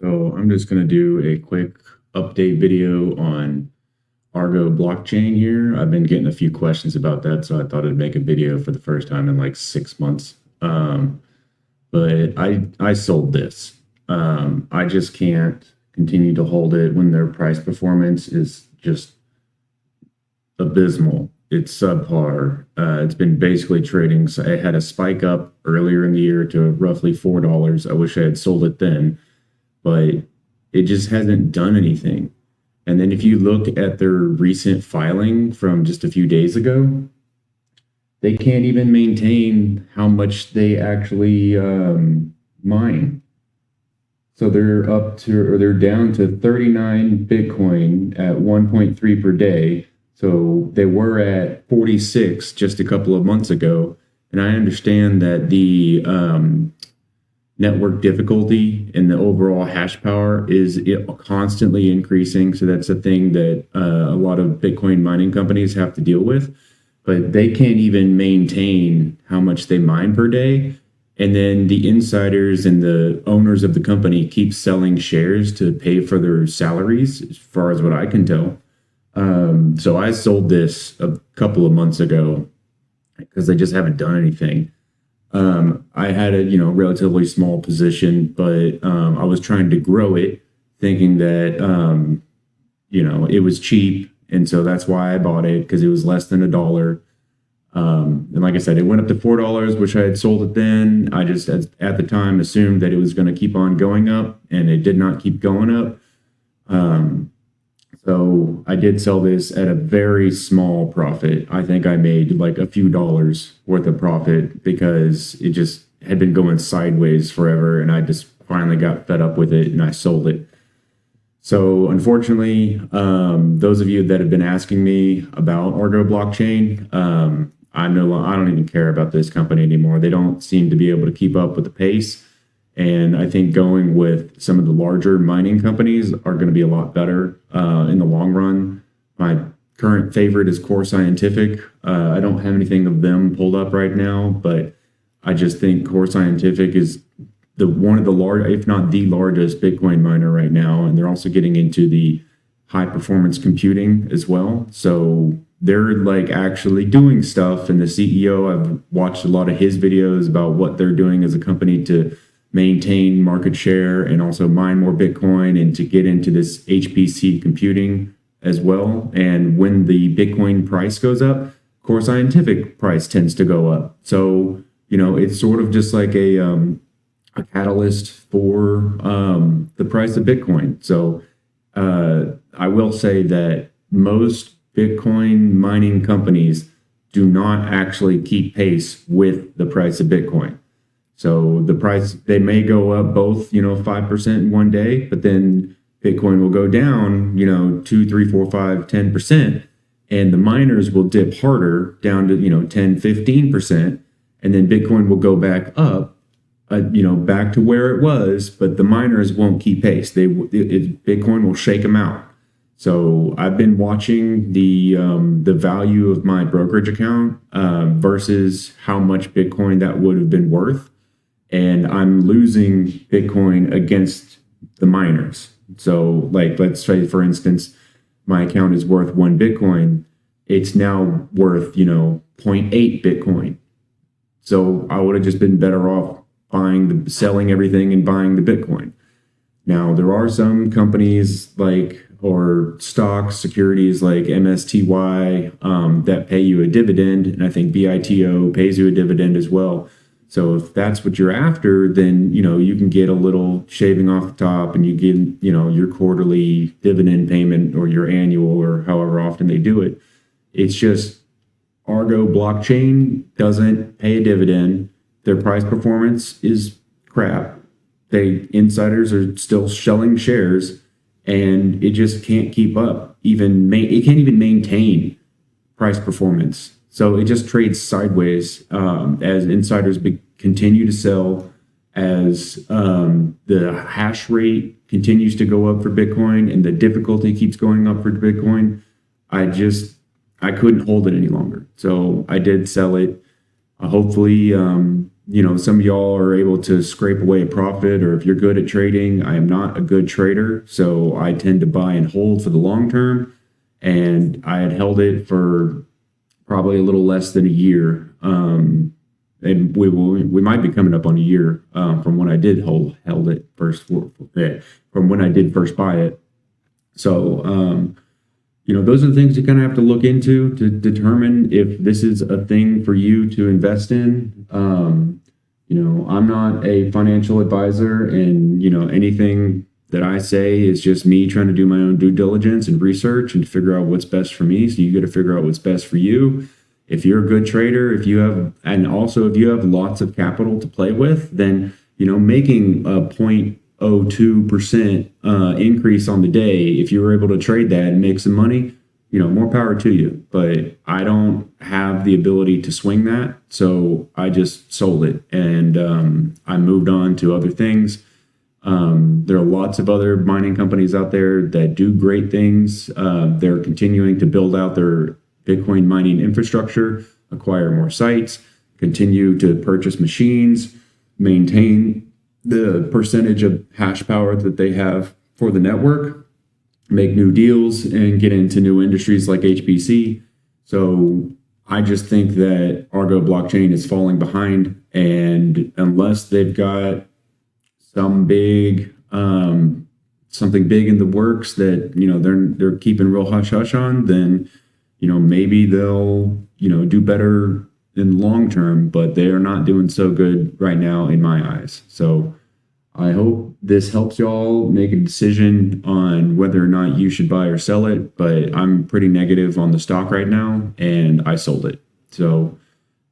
So I'm just going to do a quick update video on Argo blockchain here. I've been getting a few questions about that, so I thought I'd make a video for the first time in like 6 months. But I sold this. I just can't continue to hold it when their price performance is just abysmal. It's subpar. It's been basically trading. So it had a spike up earlier in the year to roughly $4. I wish I had sold it then, but it just hasn't done anything. And then if you look at their recent filing from just a few days ago, they can't even maintain how much they actually mine. So they're down to 39 Bitcoin at 1.3 per day. So they were at 46 just a couple of months ago. And I understand that the network difficulty and the overall hash power is constantly increasing. So that's a thing that a lot of Bitcoin mining companies have to deal with. But they can't even maintain how much they mine per day. And then the insiders and the owners of the company keep selling shares to pay for their salaries, as far as what I can tell. So I sold this a couple of months ago because they just haven't done anything. I had a relatively small position, but I was trying to grow it, thinking that it was cheap, and so that's why I bought it, because it was less than $1. And like I said, it went up to $4, which I had sold it then. I just at the time assumed that it was going to keep on going up, and it did not keep going up. So I did sell this at a very small profit. I think I made like a few dollars worth of profit because it just had been going sideways forever, and I just finally got fed up with it and I sold it. So unfortunately, those of you that have been asking me about Argo blockchain, I don't even care about this company anymore. They don't seem to be able to keep up with the pace. And I think going with some of the larger mining companies are going to be a lot better in the long run. My current favorite is Core Scientific. I don't have anything of them pulled up right now, but I just think Core Scientific is one of the large, if not the largest Bitcoin miner right now. And they're also getting into the high performance computing as well. So they're like actually doing stuff. And the CEO, I've watched a lot of his videos about what they're doing as a company to maintain market share and also mine more Bitcoin and to get into this HPC computing as well. And when the Bitcoin price goes up, Core Scientific price tends to go up. So, it's sort of just like a catalyst for the price of Bitcoin. So I will say that most Bitcoin mining companies do not actually keep pace with the price of Bitcoin. So the price, they may go up both, 5% in one day, but then Bitcoin will go down, 2, 3, 4, 5, 10%. And the miners will dip harder down to, 10, 15%. And then Bitcoin will go back up, back to where it was, but the miners won't keep pace. Bitcoin will shake them out. So I've been watching the value of my brokerage account versus how much Bitcoin that would have been worth. And I'm losing Bitcoin against the miners. So like, let's say, for instance, my account is worth 1 Bitcoin. It's now worth, 0.8 Bitcoin. So I would have just been better off selling everything and buying the Bitcoin. Now, there are some companies or stocks, securities like MSTY that pay you a dividend. And I think BITO pays you a dividend as well. So if that's what you're after, then, you can get a little shaving off the top and you get, your quarterly dividend payment or your annual or however often they do it. It's just Argo blockchain doesn't pay a dividend. Their price performance is crap. Insiders are still selling shares and it just can't keep up. It can't even maintain price performance. So it just trades sideways as insiders continue to sell, as the hash rate continues to go up for Bitcoin and the difficulty keeps going up for Bitcoin. I couldn't hold it any longer. So I did sell it. Hopefully, some of y'all are able to scrape away a profit, or if you're good at trading, I am not a good trader. So I tend to buy and hold for the long term. And I had held it for probably a little less than a year. And we might be coming up on a year from when I did held it first, from when I did first buy it. So, those are the things you kind of have to look into to determine if this is a thing for you to invest in. I'm not a financial advisor, and, anything that I say is just me trying to do my own due diligence and research and figure out what's best for me. So you got to figure out what's best for you. If you're a good trader, if you have lots of capital to play with, then, making a 0.02% increase on the day, if you were able to trade that and make some money, more power to you. But I don't have the ability to swing that. So I just sold it, and I moved on to other things. There are lots of other mining companies out there that do great things. They're continuing to build out their Bitcoin mining infrastructure, acquire more sites, continue to purchase machines, maintain the percentage of hash power that they have for the network, make new deals, and get into new industries like HPC. So I just think that Argo blockchain is falling behind, and unless they've got something big in the works that they're keeping real hush hush on, then maybe they'll do better in the long term, but they are not doing so good right now in my eyes. So I hope this helps y'all make a decision on whether or not you should buy or sell it, but I'm pretty negative on the stock right now, and I sold it. So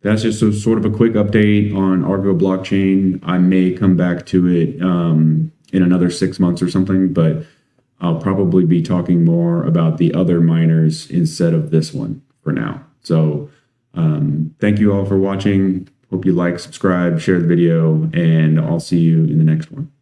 that's just a sort of a quick update on Argo blockchain. I may come back to it in another 6 months or something, but I'll probably be talking more about the other miners instead of this one for now. So thank you all for watching. Hope you like, subscribe, share the video, and I'll see you in the next one.